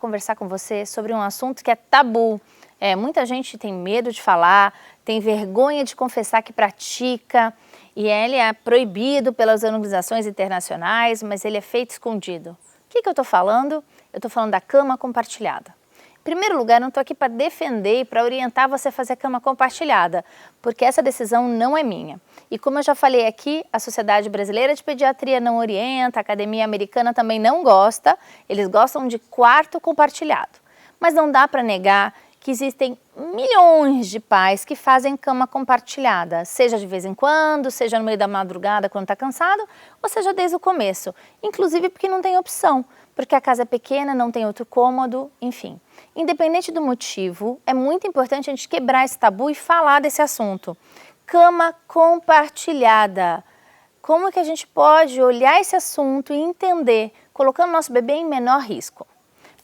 conversar com você sobre um assunto que é tabu. Muita gente tem medo de falar, tem vergonha de confessar que pratica, e ele é proibido pelas organizações internacionais, mas ele é feito escondido. O que eu estou falando? Eu estou falando da cama compartilhada. Em primeiro lugar, eu não estou aqui para defender e para orientar você a fazer cama compartilhada, porque essa decisão não é minha. E como eu já falei aqui, a Sociedade Brasileira de Pediatria não orienta, a Academia Americana também não gosta, eles gostam de quarto compartilhado. Mas não dá para negar que existem milhões de pais que fazem cama compartilhada, seja de vez em quando, seja no meio da madrugada quando está cansado, ou seja desde o começo, inclusive porque não tem opção, porque a casa é pequena, não tem outro cômodo, enfim. Independente do motivo, é muito importante a gente quebrar esse tabu e falar desse assunto. Cama compartilhada. Como que a gente pode olhar esse assunto e entender, colocando nosso bebê em menor risco?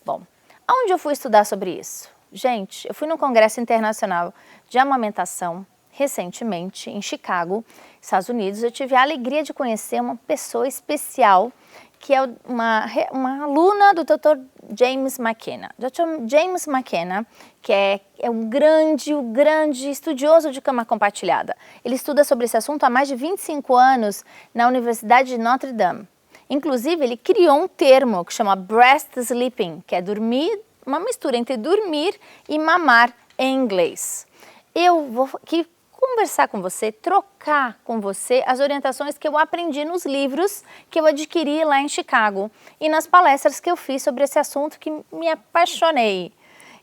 Bom, aonde eu fui estudar sobre isso? Gente, eu fui no Congresso Internacional de Amamentação recentemente em Chicago, Estados Unidos. Eu tive a alegria de conhecer uma pessoa especial que é uma aluna do Dr. James McKenna. Dr. James McKenna, que é um grande estudioso de cama compartilhada. Ele estuda sobre esse assunto há mais de 25 anos na Universidade de Notre Dame. Inclusive, ele criou um termo que chama breast sleeping, que é dormir, uma mistura entre dormir e mamar em inglês. Eu vou aqui conversar com você, trocar com você as orientações que eu aprendi nos livros que eu adquiri lá em Chicago e nas palestras que eu fiz sobre esse assunto que me apaixonei.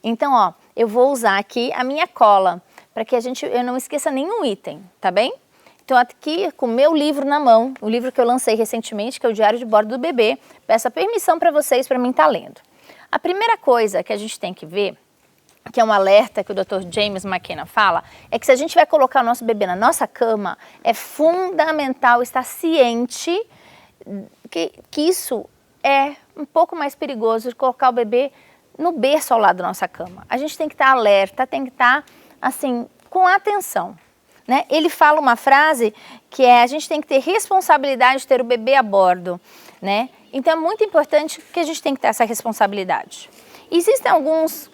Então, eu vou usar aqui a minha cola para que eu não esqueça nenhum item, tá bem? Então, aqui com o meu livro na mão, o livro que eu lancei recentemente, que é o Diário de Bordo do Bebê, peço a permissão para vocês para mim estar lendo. A primeira coisa que a gente tem que ver, que é um alerta que o Dr. James McKenna fala, é que se a gente vai colocar o nosso bebê na nossa cama, é fundamental estar ciente que isso é um pouco mais perigoso de colocar o bebê no berço ao lado da nossa cama. A gente tem que estar alerta, tem que estar, assim, com atenção, né? Ele fala uma frase que a gente tem que ter responsabilidade de ter o bebê a bordo, né? Então é muito importante que a gente tem que ter essa responsabilidade. Existem alguns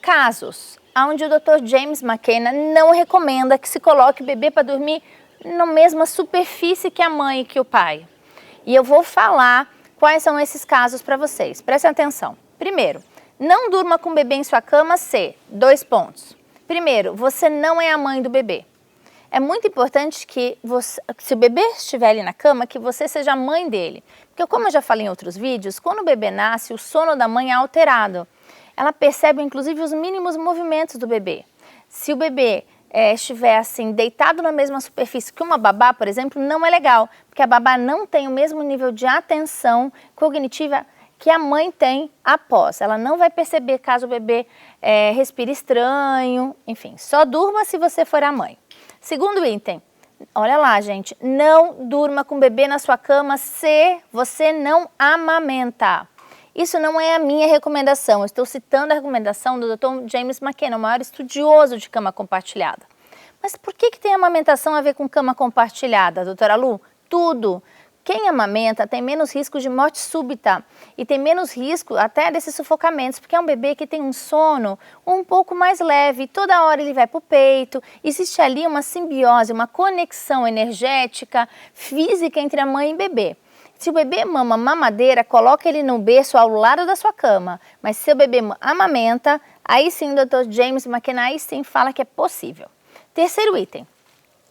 casos onde o Dr. James McKenna não recomenda que se coloque o bebê para dormir na mesma superfície que a mãe e que o pai. E eu vou falar quais são esses casos para vocês. Prestem atenção. Primeiro, não durma com o bebê em sua cama se... 2 pontos. Primeiro, você não é a mãe do bebê. É muito importante que se o bebê estiver ali na cama, que você seja a mãe dele. Porque como eu já falei em outros vídeos, quando o bebê nasce, o sono da mãe é alterado. Ela percebe, inclusive, os mínimos movimentos do bebê. Se o bebê estiver assim, deitado na mesma superfície que uma babá, por exemplo, não é legal, porque a babá não tem o mesmo nível de atenção cognitiva que a mãe tem após. Ela não vai perceber caso o bebê respire estranho, enfim, só durma se você for a mãe. Segundo item, olha lá, gente, não durma com o bebê na sua cama se você não amamenta. Isso não é a minha recomendação, eu estou citando a recomendação do Dr. James McKenna, o maior estudioso de cama compartilhada. Mas por que tem amamentação a ver com cama compartilhada, doutora Lu? Tudo. Quem amamenta tem menos risco de morte súbita e tem menos risco até desses sufocamentos, porque é um bebê que tem um sono um pouco mais leve, toda hora ele vai para o peito, existe ali uma simbiose, uma conexão energética, física entre a mãe e o bebê. Se o bebê mama mamadeira, coloca ele no berço ao lado da sua cama. Mas se o bebê amamenta, aí sim o Dr. James McKenna aí sim fala que é possível. Terceiro item,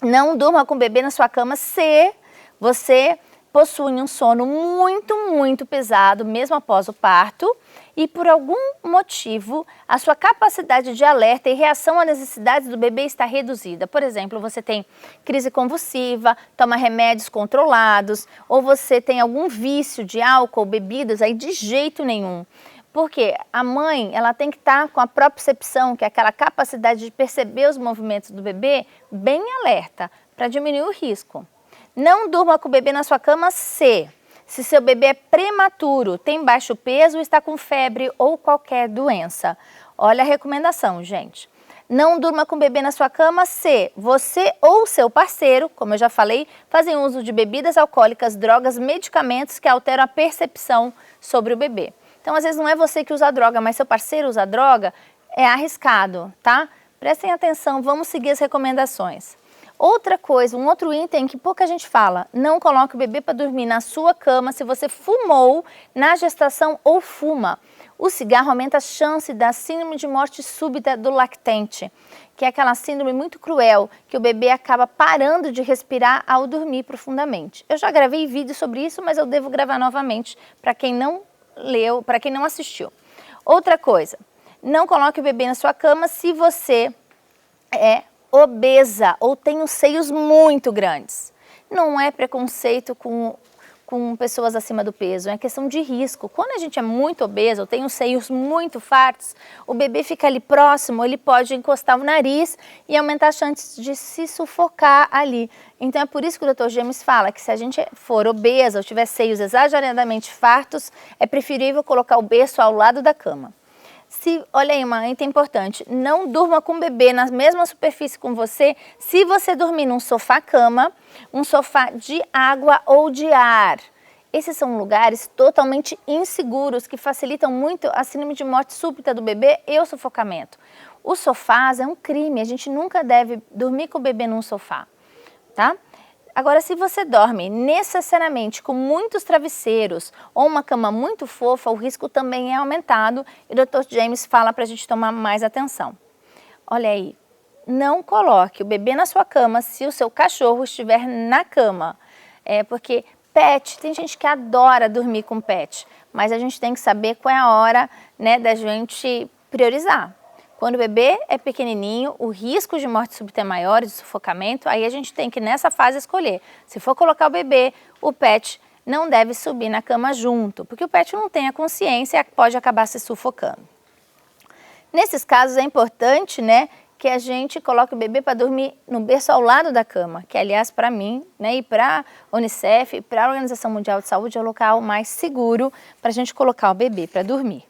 não durma com o bebê na sua cama se você possui um sono muito pesado, mesmo após o parto, e por algum motivo a sua capacidade de alerta e reação às necessidades do bebê está reduzida. Por exemplo, você tem crise convulsiva, toma remédios controlados, ou você tem algum vício de álcool, bebidas, aí de jeito nenhum. Porque a mãe, ela tem que estar com a propriocepção, que é aquela capacidade de perceber os movimentos do bebê, bem alerta, para diminuir o risco. Não durma com o bebê na sua cama se seu bebê é prematuro, tem baixo peso, está com febre ou qualquer doença. Olha a recomendação, gente. Não durma com o bebê na sua cama se você ou seu parceiro, como eu já falei, fazem uso de bebidas alcoólicas, drogas, medicamentos que alteram a percepção sobre o bebê. Então, às vezes não é você que usa a droga, mas seu parceiro usa a droga, é arriscado, tá? Prestem atenção, vamos seguir as recomendações. Outra coisa, um outro item que pouca gente fala, não coloque o bebê para dormir na sua cama se você fumou na gestação ou fuma. O cigarro aumenta a chance da síndrome de morte súbita do lactente, que é aquela síndrome muito cruel, que o bebê acaba parando de respirar ao dormir profundamente. Eu já gravei vídeo sobre isso, mas eu devo gravar novamente para quem não leu, para quem não assistiu. Outra coisa, não coloque o bebê na sua cama se você é obesa ou tem os seios muito grandes. Não é preconceito com pessoas acima do peso, é questão de risco. Quando a gente é muito obeso ou tem os seios muito fartos, o bebê fica ali próximo, ele pode encostar o nariz e aumentar as chances de se sufocar ali. Então é por isso que o Dr. James fala que se a gente for obesa ou tiver seios exageradamente fartos, é preferível colocar o berço ao lado da cama. Olha aí, uma item importante, não durma com o bebê na mesma superfície com você se você dormir num sofá-cama, um sofá de água ou de ar. Esses são lugares totalmente inseguros que facilitam muito a síndrome de morte súbita do bebê e o sufocamento. Os sofás é um crime, a gente nunca deve dormir com o bebê num sofá, tá? Agora, se você dorme necessariamente com muitos travesseiros ou uma cama muito fofa, o risco também é aumentado e o Dr. James fala para a gente tomar mais atenção. Olha aí, não coloque o bebê na sua cama se o seu cachorro estiver na cama. Porque pet, tem gente que adora dormir com pet, mas a gente tem que saber qual é a hora, né, da gente priorizar. Quando o bebê é pequenininho, o risco de morte súbita é maior, de sufocamento, aí a gente tem que nessa fase escolher. Se for colocar o bebê, o pet não deve subir na cama junto, porque o pet não tem a consciência e pode acabar se sufocando. Nesses casos é importante, né, que a gente coloque o bebê para dormir no berço ao lado da cama, que aliás para mim, né, e para a Unicef, e para a Organização Mundial de Saúde é o local mais seguro para a gente colocar o bebê para dormir.